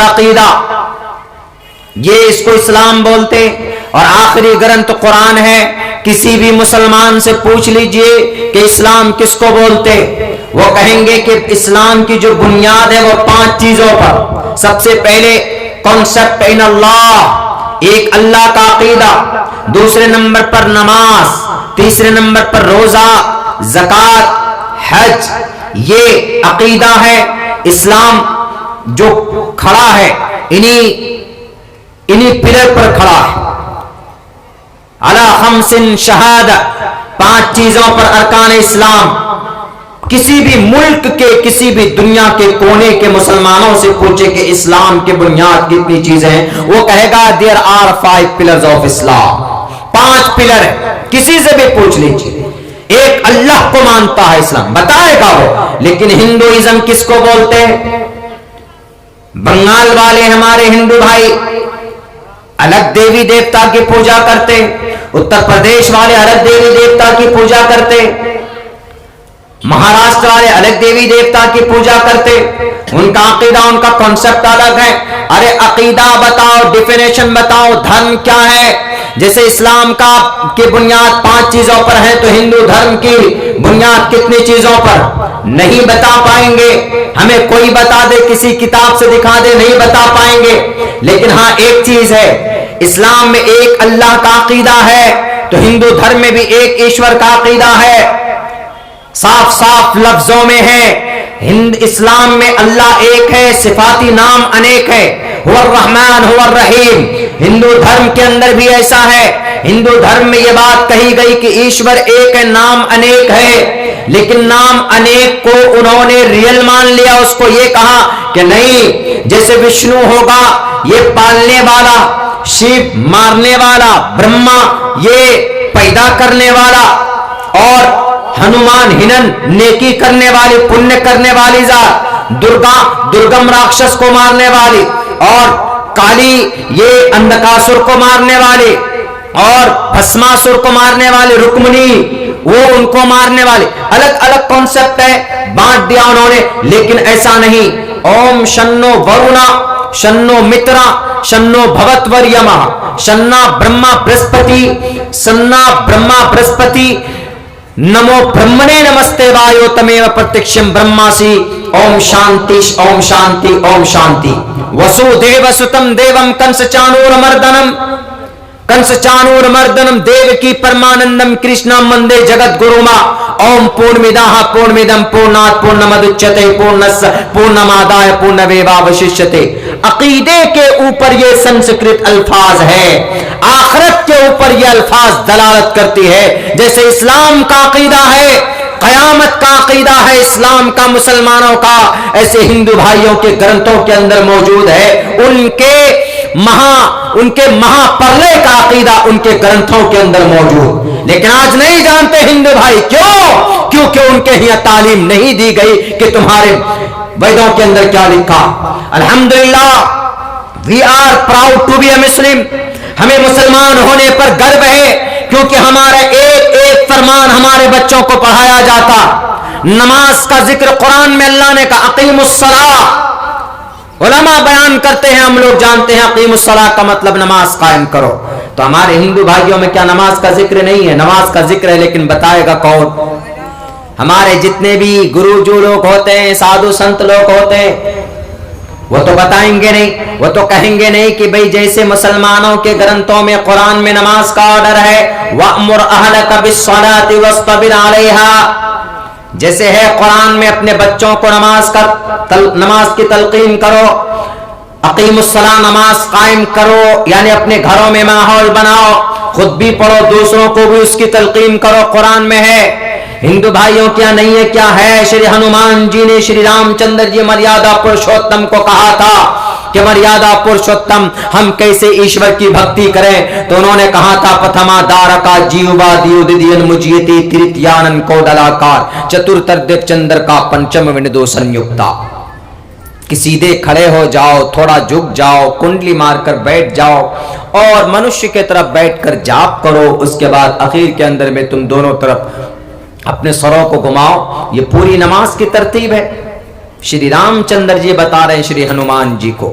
अकीदा, ये इसको इस्लाम बोलते। और आखिरी ग्रंथ कुरान है। किसी भी मुसलमान से पूछ लीजिए कि इस्लाम किसको बोलते, वो कहेंगे कि इस्लाम की जो बुनियाद है वो 5 चीजों पर। सबसे पहले कॉन्सेप्ट इन अल्लाह, एक अल्लाह का अकीदा। दूसरे नंबर पर नमाज, तीसरे नंबर पर रोजा, ज़कात, हज, ये अकीदा है। इस्लाम जो खड़ा है इन्हीं पिलर पर खड़ा है। अला खम्सिन शहादत, 5 चीजों पर अरकान इस्लाम। किसी भी मुल्क के, किसी भी दुनिया के कोने के मुसलमानों से पूछे कि इस्लाम की बुनियाद कितनी चीजें हैं, वो कहेगा there are 5 pillars of Islam, 5 pillar है। किसी से भी पूछ लीजिए, एक अल्लाह को मानता है इस्लाम, बताएगा वो। लेकिन हिंदुइज्म किसको बोलते हैं? बंगाल वाले हमारे हिंदू भाई अलग देवी देवता की पूजा करते, उत्तर प्रदेश वाले अलग देवी देवता की पूजा करते, महाराष्ट्र वाले अलग देवी देवता की पूजा करते। उनका अकीदा, उनका कॉन्सेप्ट अलग है। अरे अकीदा बताओ, डिफिनेशन बताओ, धर्म क्या है? जैसे इस्लाम का की बुनियाद 5 चीजों पर है, तो हिंदू धर्म की बुनियाद कितनी चीजों पर? नहीं बता पाएंगे। हमें कोई बता दे, किसी किताब से दिखा दे, नहीं बता पाएंगे। लेकिन हाँ, एक चीज है, इस्लाम में एक अल्लाह का अकीदा है, तो हिंदू धर्म में भी एक ईश्वर का अकीदा है। साफ साफ लफ्जों में है। इस्लाम में अल्लाह एक है, सिफाती नाम अनेक है, हुवर रहमान हुवर रहीम। हिंदू धर्म के अंदर भी ऐसा है। हिंदू धर्म में यह बात कही गई कि ईश्वर एक है, नाम अनेक है। लेकिन नाम अनेक को उन्होंने रियल मान लिया। उसको ये कहा कि नहीं, जैसे विष्णु होगा ये पालने वाला, शिव मारने वाला, ब्रह्मा ये पैदा करने वाला, और हनुमान हिनन नेकी करने वाली, पुण्य करने वाली जात, दुर्गा दुर्गम राक्षस को मारने वाली, और काली ये अंधकासुर को मारने वाली, और भस्मासुर को मारने वाली रुक्मिणी वो उनको मारने वाले। अलग अलग कॉन्सेप्ट है, बांट दिया उन्होंने। लेकिन ऐसा नहीं। ओम शन्नो वरुणा शन्नो मित्रा शन्नो भवत्वर्यमः शन्ना ब्रह्मा बृहस्पति सन्ना ब्रह्मा बृहस्पति नमो ब्रह्मणे नमस्ते वायो तमेव प्रत्यक्षम ब्रह्मासि। ओम शांति ओम शांति ओम शांति। वसुदेव सुतम देवम कंस चाणूर मर्दनम देवकी परमानंदम कृष्णम वंदे जगत गुरुमा। ओम पूर्णमिदाः पूर्णमिदं पूर्णात् पूर्णमुदच्यते पूर्णस्य पूर्णमादाय पूर्णमेवावशिष्यते। अकीदे के ऊपर ये संस्कृत अल्फाज है, आखिरत के ऊपर ये अल्फाज दलालत करती है। जैसे इस्लाम का अकीदा है, कयामत का अकीदा है इस्लाम का, मुसलमानों का, ऐसे हिंदू भाइयों के ग्रंथों के अंदर मौजूद है। उनके महाप्रलय का अकीदा उनके ग्रंथों के अंदर मौजूद। लेकिन आज नहीं जानते हिंदू भाई, क्यों? क्योंकि उनके यहाँ तालीम नहीं दी गई कि तुम्हारे वेदों के अंदर क्या लिखा। अल्हम्दुलिल्लाह, we are proud to be a Muslim. हमें मुसलमान होने पर गर्व है, क्योंकि हमारा एक एक फरमान हमारे बच्चों को पढ़ाया जाता। नमाज का जिक्र कुरान में अल्लाह ने कहा अकीमुस्सलाह। उलमा बयान करते हैं, हम लोग जानते हैं अकीमुस्सलाह का मतलब नमाज कायम करो। तो हमारे हिंदू भाइयों में क्या नमाज का जिक्र नहीं है? नमाज का जिक्र है, लेकिन बताएगा कौन? हमारे जितने भी गुरुजू लोग होते हैं, साधु संत लोग होते हैं, वो तो बताएंगे नहीं। वो तो कहेंगे नहीं कि भाई जैसे मुसलमानों के ग्रंथों में कुरान में नमाज का ऑर्डर है, वअमुर अहलका बिस्सलाति वस्तबिर अलैहा, जैसे है कुरान में अपने बच्चों को नमाज की तलकीन करो, अकीमुस्सलाह नमाज कायम करो, यानी अपने घरों में माहौल बनाओ, खुद भी पढ़ो, दूसरों को भी उसकी तलकीन करो, कुरान में है। हिंदू भाइयों क्या नहीं है? क्या है? श्री हनुमान जी ने श्री रामचंद्र जी मर्यादा पुरुषोत्तम को कहा था कि मर्यादा पुरुषोत्तम हम कैसे ईश्वर की भक्ति करें, तो उन्होंने कहा था प्रथमा दारका जीवा दियुदियन मुजियति तृतीयानन कोडलाकार चतुर्थ्य चंद्र का पंचम विनदो संयुक्ता। कि सीधे खड़े हो जाओ, थोड़ा झुक जाओ, कुंडली मारकर बैठ जाओ और मनुष्य के तरफ बैठकर जाप करो। उसके बाद आखिर के अंदर में तुम दोनों तरफ अपने सरों को घुमाओ। ये पूरी नमाज की तरतीब है। श्री रामचंद्र जी बता रहे हैं श्री हनुमान जी को,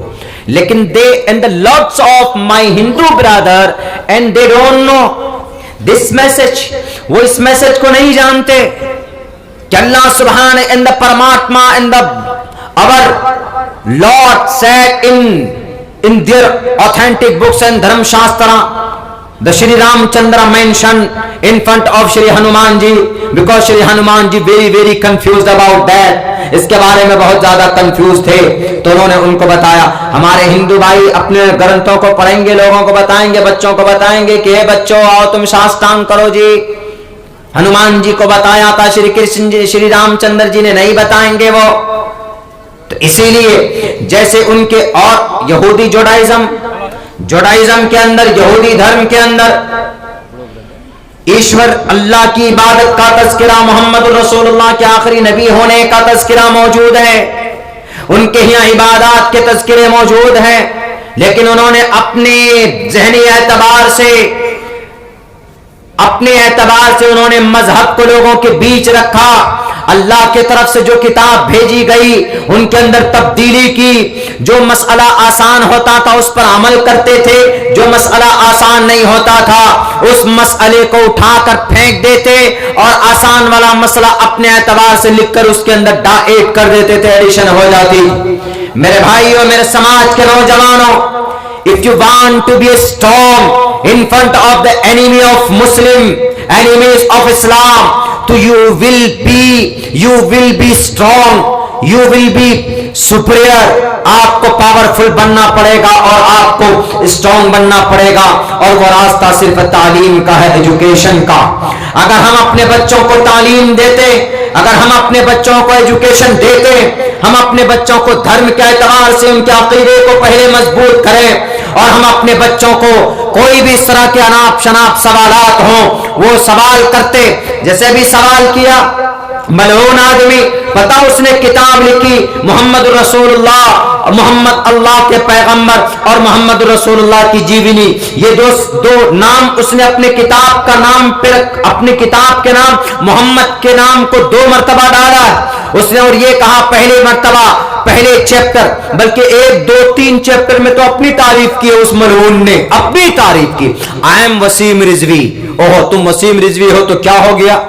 लेकिन they and the lots of my Hindu brother and they don't know this message, वो इस मैसेज को नहीं जानते कि अल्लाह सुभान and the paramatma and the our Lord said in their authentic books and dharma shastra the Shri Ramchandra mention in front of Shri Hanuman ji, because Shri Hanuman ji very confuse about that, इसके बारे में बहुत ज्यादा कंफ्यूज थे। तो उन्होंने उनको बताया, हमारे हिंदू भाई अपने ग्रंथों को पढ़ेंगे, लोगों को बताएंगे, बच्चों को बताएंगे कि हे बच्चों आओ तुम साष्टांग करो जी। हनुमान जी को बताया था, श्री कृष्ण जी श्री रामचंद्र जी ने नहीं बताएंगे वो। तो इसीलिए जैसे उनके और यहूदी जोडाइज्म के अंदर, यहूदी धर्म के अंदर ईश्वर अल्लाह की इबादत का तज़किरा, मोहम्मद रसूलुल्लाह के आखिरी नबी होने का तज़किरा मौजूद है, उनके यहाँ इबादत के तज़किरे मौजूद हैं, लेकिन उन्होंने अपने ज़हनी एतबार से उन्होंने मजहब को लोगों के बीच रखा। अल्लाह की तरफ से जो किताब भेजी गई उनके अंदर तब्दीली की, जो मसला आसान होता था उस पर अमल करते थे, जो मसला आसान नहीं होता था उस मसले को उठाकर फेंक देते और आसान वाला मसला अपने एतबार से लिखकर उसके अंदर ऐड कर देते थे, एडिशन हो जाती। मेरे भाइयों, मेरे समाज के नौजवानों, if you want to be strong in front of the enemy of Muslim, enemies of Islam, तो you will be strong, you will be superior, आपको पावरफुल बनना पड़ेगा और आपको स्ट्रॉन्ग बनना पड़ेगा। और वो रास्ता सिर्फ तालीम का है, एजुकेशन का। अगर हम अपने बच्चों को तालीम देते, अगर हम अपने बच्चों को एजुकेशन देते, हम अपने बच्चों को धर्म के एतबार से उनके अकीदे को पहले मजबूत करें और हम अपने बच्चों को कोई भी इस तरह के अनाप शनाप सवालात हों वो सवाल करते। जैसे भी सवाल किया मलऊन आदमी, पता उसने किताब लिखी मोहम्मद रसूलुल्लाह, मोहम्मद अल्लाह के पैगंबर और मोहम्मद रसूलुल्लाह की जीवनी, ये दो नाम उसने अपने किताब का नाम पे, अपनी किताब के नाम मोहम्मद के नाम को 2 मरतबा डाला उसने। और ये कहा पहले मरतबा, पहले चैप्टर, बल्कि 1, 2, 3 चैप्टर में तो अपनी तारीफ की उस मलऊन ने, अपनी तारीफ की। I am Wasim Rizvi. ओहो, तुम वसीम रिजवी हो तो क्या हो गया?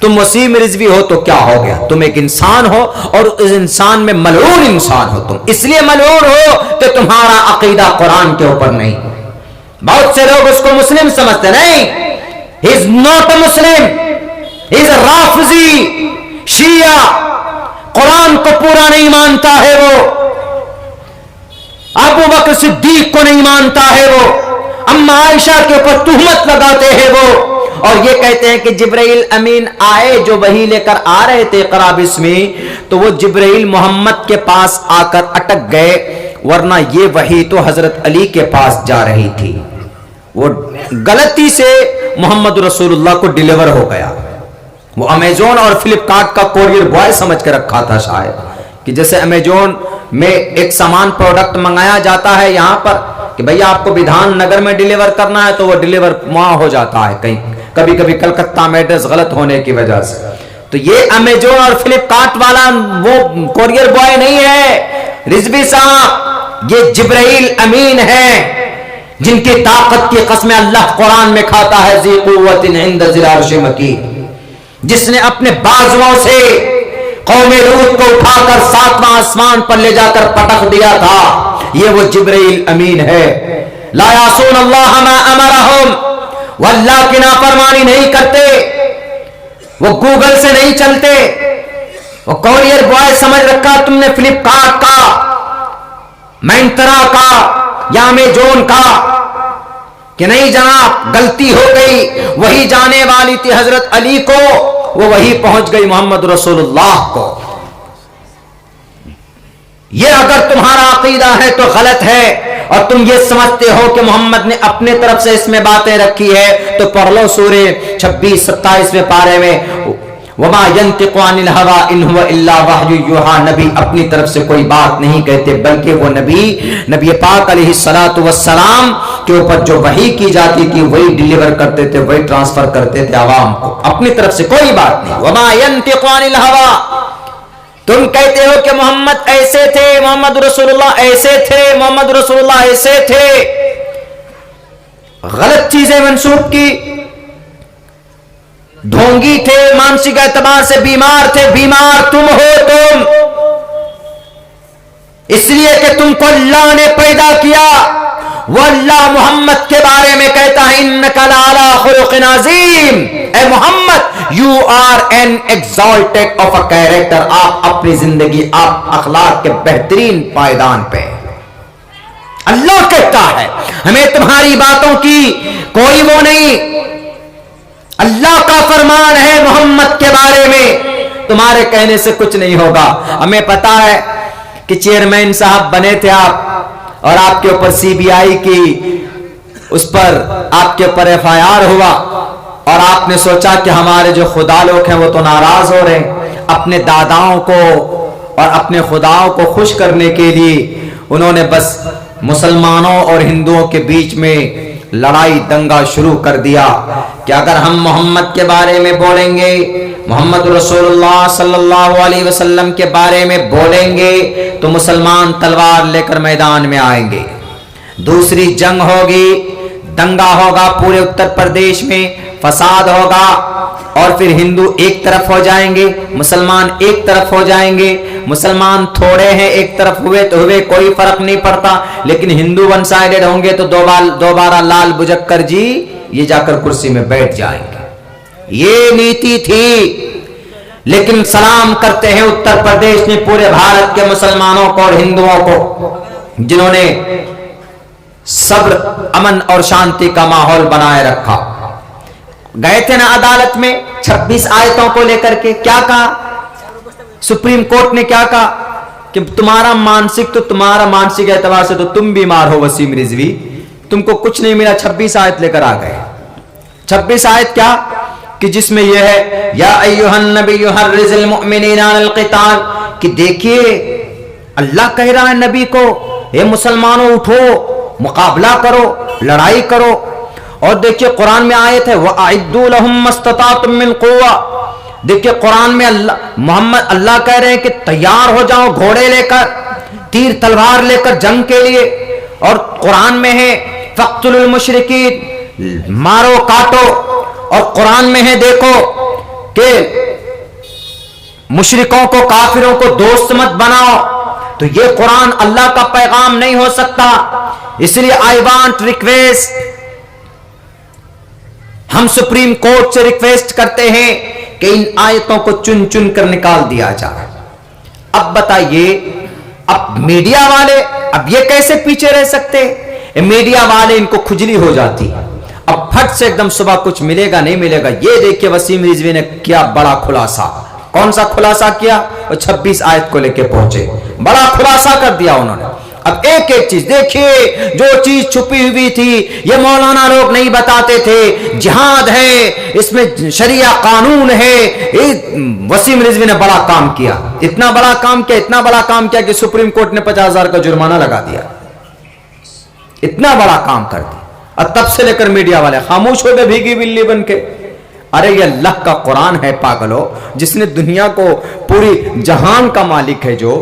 तुम वसीम रिजवी हो तो क्या हो गया? तुम एक इंसान हो और उस इंसान में मलऊन इंसान हो तुम, इसलिए मलऊन हो तो तुम्हारा अकीदा कुरान के ऊपर नहीं। बहुत से लोग उसको मुस्लिम समझते, नहीं, he is not a Muslim, he is a राफिजी, शिया, कुरान को पूरा नहीं मानता है वो, अबू बकर सिद्दीक को नहीं मानता है वो, अम्मा आयशा के ऊपर तुहमत लगाते हैं वो, और ये कहते हैं कि जिब्राइल अमीन आए जो वही लेकर आ रहे थे इक़रा बिस्मी, तो वो जिब्राइल मोहम्मद के पास आकर अटक गए, वरना ये वही तो हजरत अली के पास जा रही थी। वो गलती से मोहम्मद रसूलुल्लाह को डिलीवर हो गया। वो अमेजोन और फ्लिपकार्ट का कोरियर बॉय समझ के रखा था शायद, कि जैसे अमेजोन में एक सामान प्रोडक्ट मंगाया जाता है यहां पर कि भैया आपको विधान नगर में डिलीवर करना है, तो वो डिलीवर वहां हो जाता है कहीं, कभी कभी कलकत्ता में एड्रेस गलत होने की वजह से। तो ये अमेजोन और फ्लिपकार्ट वाला वो कोरियर बॉय नहीं है रिजवी साहब, ये जिब्राइल अमीन है जिनकी ताकत की कसम अल्लाह कुरान में खाता है, ज़ी कुव्वतिन इंद ज़िल अर्शि मकीन, जिसने अपने बाजुओं से कौमे लूत को उठाकर 7वां आसमान पर ले जाकर पटक दिया था, ये वो जिब्राइल अमीन है। ला यासून अल्लाह मा अमरहुम, वो अल्लाह की नाफरमानी नहीं करते, वो गूगल से नहीं चलते, वो कोरियर बॉय समझ रखा तुमने फ्लिपकार्ट का, मिंत्रा का या अमेजोन का, कि नहीं जनाब गलती हो गई, वही जाने वाली थी हजरत अली को, वो वही पहुंच गई मोहम्मद रसूलुल्लाह को। ये अगर तुम्हारा अकीदा है तो गलत है, और तुम ये समझते हो कि मोहम्मद ने अपने तरफ से इसमें बातें रखी है, तो पढ़ लो सूरे 26-27वें पारे में, वमा यंतिकु अनिल हवा इन हुवा इल्ला वह्यु युहा, नबी अपनी तरफ से कोई बात नहीं कहते, बल्कि वो नबी पाक अलैहिस्सलातु वस्सलाम के ऊपर जो वही की जाती थी वही डिलीवर करते थे, वही ट्रांसफर करते थे आवाम को, अपनी तरफ से कोई बात नहीं। वमा यंतिकु अनिल हवा, तुम कहते हो कि मोहम्मद ऐसे थे, मोहम्मद रसूलुल्लाह ऐसे थे, मोहम्मद रसूलुल्लाह ऐसे थे, गलत चीजें मंसूब की। ढोंगी थे, मानसिक एतबार से बीमार थे, बीमार तुम हो, तुम इसलिए कि तुमको अल्लाह ने पैदा किया। वो अल्लाह मोहम्मद के बारे में कहता है इन्नका लअला खुलुकिन अज़ीम, ए Mohammad you are an exalted of a character, आप अपनी जिंदगी, आप अखलाक के बेहतरीन पायदान पे। अल्लाह कहता है हमें तुम्हारी बातों की कोई वो नहीं, अल्लाह का फरमान है मोहम्मद के बारे में, तुम्हारे कहने से कुछ नहीं होगा। हमें पता है कि चेयरमैन साहब बने थे आप, और आपके ऊपर सीबीआई की उस पर आपके ऊपर एफआईआर हुआ, और आपने सोचा कि हमारे जो खुदा लोग हैं वो तो नाराज हो रहे हैं। अपने दादाओं को और अपने खुदाओं को खुश करने के लिए उन्होंने बस मुसलमानों और हिंदुओं के बीच में लड़ाई दंगा शुरू कर दिया कि अगर हम मोहम्मद के बारे में बोलेंगे, मोहम्मद रसूलुल्लाह सल्लल्लाहु अलैहि वसल्लम के बारे में बोलेंगे तो मुसलमान तलवार लेकर मैदान में आएंगे, दूसरी जंग होगी, दंगा होगा, पूरे उत्तर प्रदेश में फसाद होगा, और फिर हिंदू एक तरफ हो जाएंगे, मुसलमान एक तरफ हो जाएंगे। मुसलमान थोड़े हैं, एक तरफ हुए तो हुए, कोई फर्क नहीं पड़ता, लेकिन हिंदू वन साइडेड होंगे तो दोबारा लाल बुझक्कर जी ये जाकर कुर्सी में बैठ जाएंगे। ये नीति थी। लेकिन सलाम करते हैं उत्तर प्रदेश ने पूरे भारत के मुसलमानों को और हिंदुओं को, जिन्होंने सब्र, अमन और शांति का माहौल बनाए रखा। गए थे ना अदालत में 26 आयतों को लेकर के, क्या कहा सुप्रीम कोर्ट ने, क्या कहा कि तुम्हारा मानसिक एतबार से तो तुम बीमार हो वसीम रिजवी, तुमको कुछ नहीं मिला, 26 आयत लेकर आ गए। 26 आयत क्या कि जिसमें यह है या अय्युहन नबिय्यु हर्रिज़िल मुमिनीना अलल क़िताल, कि देखिए अल्लाह कह रहा है नबी को, हे मुसलमानों उठो, मुकाबला करो, लड़ाई करो। और देखिए कुरान में आयत है वअइद्दू लहुम मस्ततातुम मिन कुव्वा, देखिए कुरान में अल्लाह कह रहे हैं कि तैयार हो जाओ घोड़े लेकर, तीर तलवार लेकर जंग के लिए। और कुरान में है फक्तुलुल मुशरिकीन, मारो काटो। और कुरान में है देखो कि मुशरिकों को, काफिरों को दोस्त मत बनाओ। तो ये कुरान अल्लाह का पैगाम नहीं हो सकता। इसलिए आई वांट रिक्वेस्ट, हम सुप्रीम कोर्ट से रिक्वेस्ट करते हैं कि इन आयतों को चुन चुन कर निकाल दिया जाए। अब बताइए, अब मीडिया वाले अब ये कैसे पीछे रह सकते? मीडिया वाले इनको खुजली हो जाती, अब फट से एकदम सुबह कुछ मिलेगा नहीं मिलेगा। ये देखिए वसीम रिजवी ने किया बड़ा खुलासा। कौन सा खुलासा किया? वो 26 आयत को लेके पहुंचे, बड़ा खुलासा कर दिया उन्होंने। अब एक एक चीज देखिए, जो चीज छुपी हुई थी ये मौलाना लोग नहीं बताते थे, जिहाद है, इसमें शरिया कानून है। वसीम रिजवी ने बड़ा काम किया, इतना बड़ा काम किया, इतना बड़ा काम किया कि सुप्रीम कोर्ट ने 50,000 का जुर्माना लगा दिया। इतना बड़ा काम कर दिया, और तब से लेकर मीडिया वाले खामोश हो गए भीगी बिल्ली बन के। अरे ये अल्लाह का कुरान है पागलो, जिसने दुनिया को, पूरी जहान का मालिक है, जो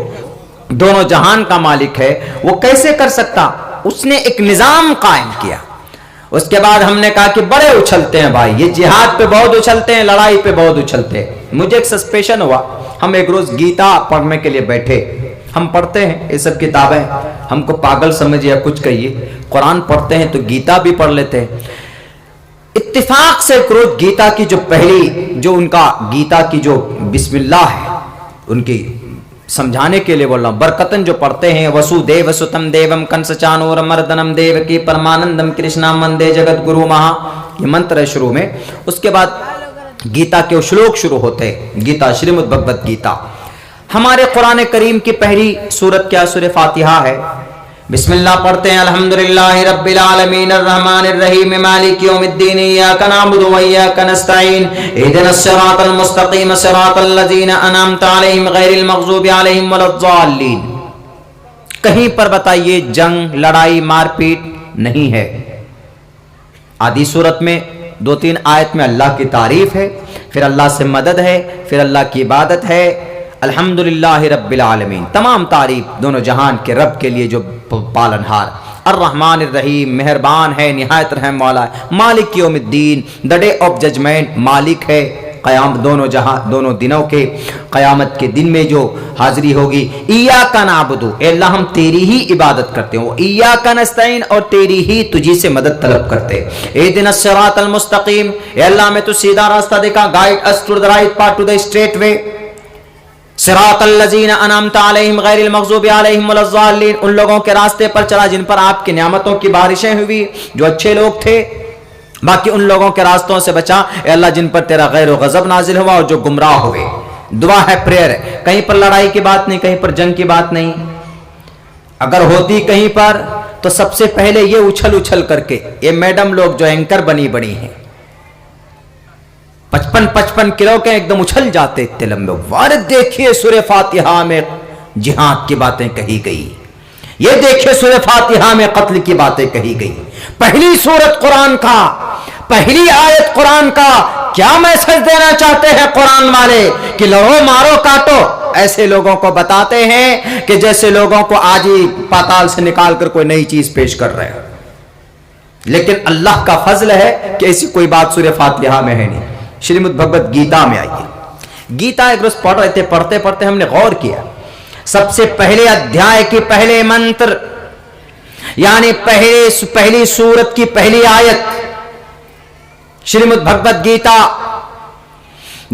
दोनों जहान का मालिक है, वो कैसे कर सकता? उसने एक निजाम कायम किया। उसके बाद हमने कहा कि बड़े उछलते हैं भाई, ये जिहाद पे बहुत उछलते हैं, लड़ाई पे बहुत उछलते हैं। मुझे एक सस्पेशन हुआ, हम एक रोज गीता पढ़ने के लिए बैठे, हम पढ़ते हैं ये सब किताबें, हमको पागल समझिए या कुछ कहिए, कुरान पढ़ते हैं तो गीता भी पढ़ लेते हैं। इत्तिफाक से एक रोज गीता की जो पहली, जो उनका गीता की जो बिस्मिल्लाह है, उनकी समझाने के लिए बोल रहा हूं, बरकतन जो पढ़ते हैं वसुदेव सुतम देवम कंस चानूर मर्दनम देवकी परमानंदम कृष्णा वंदे जगत गुरु महा, ये मंत्र है शुरू में। उसके बाद गीता के श्लोक शुरू होते हैं, गीता श्रीमद् भगवत गीता। हमारे कुरान करीम की पहली सूरत क्या? सूरह फातिहा है। बिस्मिल्लाह पढ़ते हैं, अल्हम्दुलिल्लाहि रब्बिल आलमीन अर्रहमानिर रहीम मालिकि यौमिद्दीन इय्याका नअबुदु व इय्याका नस्तईन इहदिनस सिरातल मुस्तकीम सिरातल लज़ीना अनअमता अलैहिम गैरिल मग़ज़ूबि अलैहिम वलद्दाल्लीन। कहीं पर बताइए जंग, लड़ाई, मारपीट नहीं है। आदि सूरत में 2-3 आयत में अल्लाह की तारीफ है, फिर अल्लाह से मदद है, फिर अल्लाह की इबादत है। अल्हम्दुलिल्लाहि रब्बिल आलमीन, तमाम तारीफ दोनों जहान के रब के लिए जो पालनहार, अर्रहमानिर रहीम, मेहरबान है, निहायत रहम वाला है, मालिक यौमिद्दीन, द डे ऑफ जजमेंट, मालिक है क़याम दोनों जहां, दोनों दिनों के, क़यामत के दिन में जो हाजिरी होगी। इय्याका नअबुदु, अल्लाह हम तेरी ही इबादत करते हैं, इय्याका नस्तईन, और तेरी ही तुझी से मदद तलब करते हैं। इहदिनस सिरातल मुस्तकीम, अल्लाह में तो सीधा रास्ता दिखा, guide us to the right path, to the straight way. सिरातल लज़ीना अनअमता अलैहिम गैरिल मग़ज़ूबि अलैहिम वलज़्ज़ालिन, उन लोगों के रास्ते पर चला जिन पर आपकी नेमतों की बारिशें हुई, जो अच्छे लोग थे। बाकी उन लोगों के रास्तों से बचा अल्लाह जिन पर तेरा गैर व गज़ब नाजिल हुआ और जो गुमराह हुए। दुआ है, प्रेयर है, कहीं पर लड़ाई की बात नहीं, कहीं पर जंग की बात नहीं। अगर होती कहीं पर तो सबसे पहले ये उछल उछल करके, ये मैडम लोग जो एंकर बनी बड़ी हैं, 55-55 किलो के, एकदम उछल जाते इतने लंबे। वार देखिए सूरह फातिहा में जिहाद की बातें कही गई, ये देखिए सूरह फातिहा में कत्ल की बातें कही गई। पहली सूरत कुरान का, पहली आयत कुरान का क्या मैसेज देना चाहते हैं कुरान वाले कि लड़ो मारो काटो। ऐसे लोगों को बताते हैं कि जैसे लोगों को आज ही पाताल से निकाल कर कोई नई चीज पेश कर रहे हैं। लेकिन अल्लाह का फजल है कि ऐसी कोई बात सूरह फातिहा में है नहीं। श्रीमद् भगवत गीता में आइए, गीता एक रोज पढ़ रहे थे, पढ़ते पढ़ते हमने गौर किया, सबसे पहले अध्याय के पहले मंत्र, यानी पहली सूरत की पहली आयत, श्रीमद् भगवत गीता,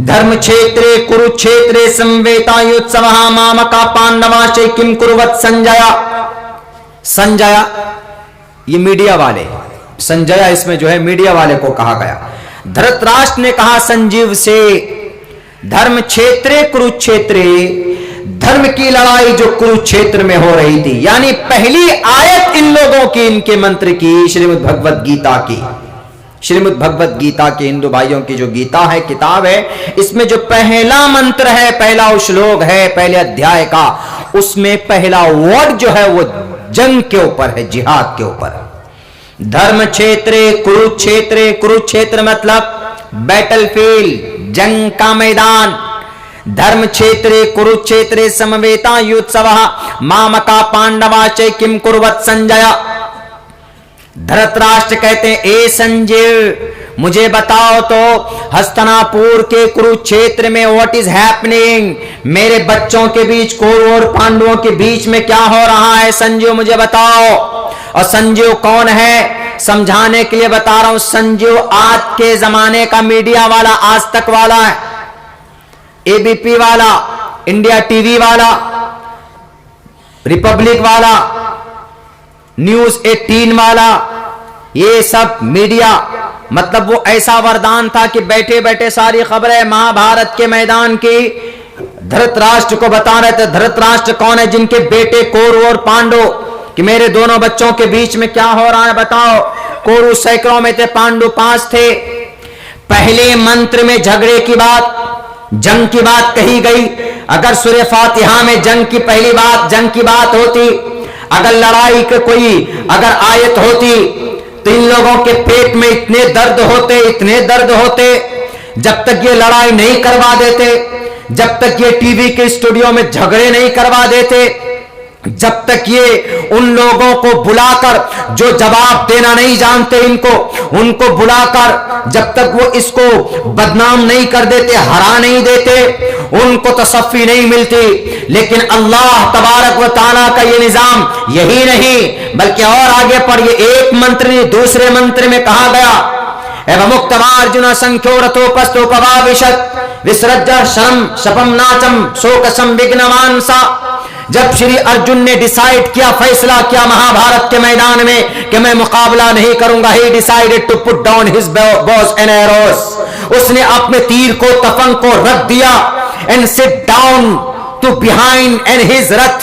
धर्म क्षेत्रे कुरुक्षेत्रे संवेतायुत्सवः मामका पांडवाश्चै किम कुर्वत संजया। संजया ये मीडिया वाले, संजया इसमें जो है मीडिया वाले को कहा गया। धृतराष्ट्र ने कहा संजीव से, धर्म क्षेत्रे कुरुक्षेत्रे, धर्म की लड़ाई जो कुरुक्षेत्र में हो रही थी, यानी पहली आयत इन लोगों की, इनके मंत्र की, श्रीमद् भगवत गीता की। श्रीमद् भगवत गीता के हिंदू भाइयों की जो गीता है, किताब है, इसमें जो पहला मंत्र है, पहला श्लोक है पहले अध्याय का, उसमें पहला वर्ड जो है वो जंग के ऊपर है, जिहाद के ऊपर। धर्म क्षेत्रे कुरुक्षेत्रे, कुरुक्षेत्र मतलब बैटलफील्ड, जंग का मैदान। धर्म क्षेत्रे कुरुक्षेत्रे समवेतायुत्सवः मामका पांडवाश्चै किम कुर्वत संजय। धृतराष्ट्र कहते हैं, ए संजय मुझे बताओ तो हस्तिनापुर के कुरुक्षेत्र में व्हाट इज हैपनिंग, मेरे बच्चों के बीच, कौरवों और पांडवों के बीच में क्या हो रहा है, संजय मुझे बताओ। और संजय कौन है, समझाने के लिए बता रहा हूं, संजय आज के जमाने का मीडिया वाला, आज तक वाला है, एबीपी वाला, इंडिया टीवी वाला, रिपब्लिक वाला, न्यूज 18 वाला, ये सब मीडिया। मतलब वो ऐसा वरदान था कि बैठे बैठे सारी खबरें महाभारत के मैदान की धृतराष्ट्र को बता रहे थे। धृतराष्ट्र कौन है, जिनके बेटे कौरव और पांडव, कि मेरे दोनों बच्चों के बीच में क्या हो रहा है बताओ। कौरव सैकड़ों में थे, पांडव 5 थे। पहले मंत्र में झगड़े की बात, जंग की बात कही गई। अगर सूरह फातिहा में जंग की पहली बात, जंग की बात होती, अगर लड़ाई के कोई अगर आयत होती, तो इन लोगों के पेट में इतने दर्द होते, इतने दर्द होते, जब तक ये लड़ाई नहीं करवा देते, जब तक ये टीवी के स्टूडियो में झगड़े नहीं करवा देते, जब तक ये उन लोगों को बुलाकर जो जवाब देना नहीं जानते इनको, उनको बुलाकर जब तक वो इसको बदनाम नहीं कर देते, हरा नहीं देते, उनको तसफ्फी नहीं मिलती। लेकिन अल्लाह तबारक व तआला का ये निजाम यही नहीं, बल्कि और आगे पढ़िए, एक मंत्र ने दूसरे मंत्र में कहा गया, एवं मुक्तमार्जुन संख्योरथोपस्तोपवाविशत विसृज्य शरम शपम नाचम शोक संविघ्नवान सा। जब श्री अर्जुन ने डिसाइड किया, फैसला किया महाभारत के मैदान में कि मैं मुकाबला नहीं करूंगा, he decided to put down his bows and arrows, उसने अपने तीर को, तफंग को रख दिया, and sit down to behind and his रथ,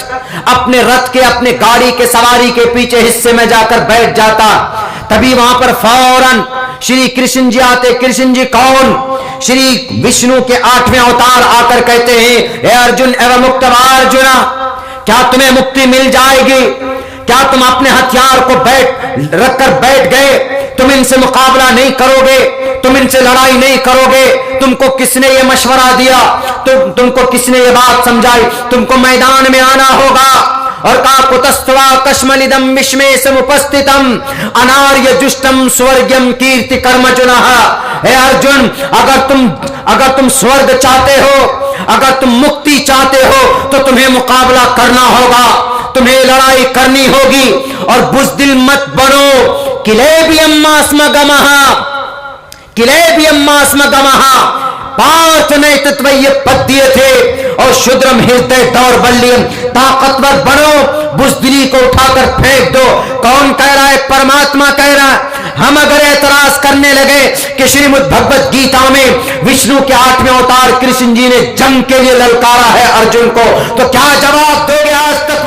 अपने रथ के, अपने गाड़ी के सवारी के पीछे हिस्से में जाकर बैठ जाता। तभी वहां पर फौरन श्री कृष्ण जी आते। कृष्ण जी कौन, श्री विष्णु के 8वें अवतार आकर कहते हैं, हे अर्जुन एवं मुक्तमार्जुना, क्या तुम्हें मुक्ति मिल जाएगी? क्या तुम अपने हथियार को रखकर बैठ गए? तुम इनसे मुकाबला नहीं करोगे, तुम इनसे लड़ाई नहीं करोगे। तुमको किसने ये मशवरा दिया, तुमको किसने ये बात समझाई? तुमको मैदान में आना होगा। और कहा कुतस्तवा कश्मलिदम विश्मे समुपस्थितम अनार्य जुष्टम स्वर्गम कीर्ति कर्मजुनः। हे अर्जुन, अगर तुम स्वर्ग चाहते हो, अगर तुम मुक्ति चाहते हो, तो तुम्हें मुकाबला करना होगा, तुम्हें लड़ाई करनी होगी। और बुज़दिल मत बनो। किलेबियम्मा स्म गमः, किलेबियम्मा स्म गमः। पार्थ ने तत्व ये पद दिए थे। और शुद्रम हृदय दौर्बल्यम, ताकतवर बनो, बुज़दिली को उठाकर फेंक दो। कौन कह रहा है? परमात्मा कह रहा है। हम अगर एतराज करने लगे कि श्रीमद् भगवत गीता में विष्णु के 8वें अवतार कृष्ण जी ने जंग के लिए ललकारा है अर्जुन को, तो क्या जवाब दोगे आज तक?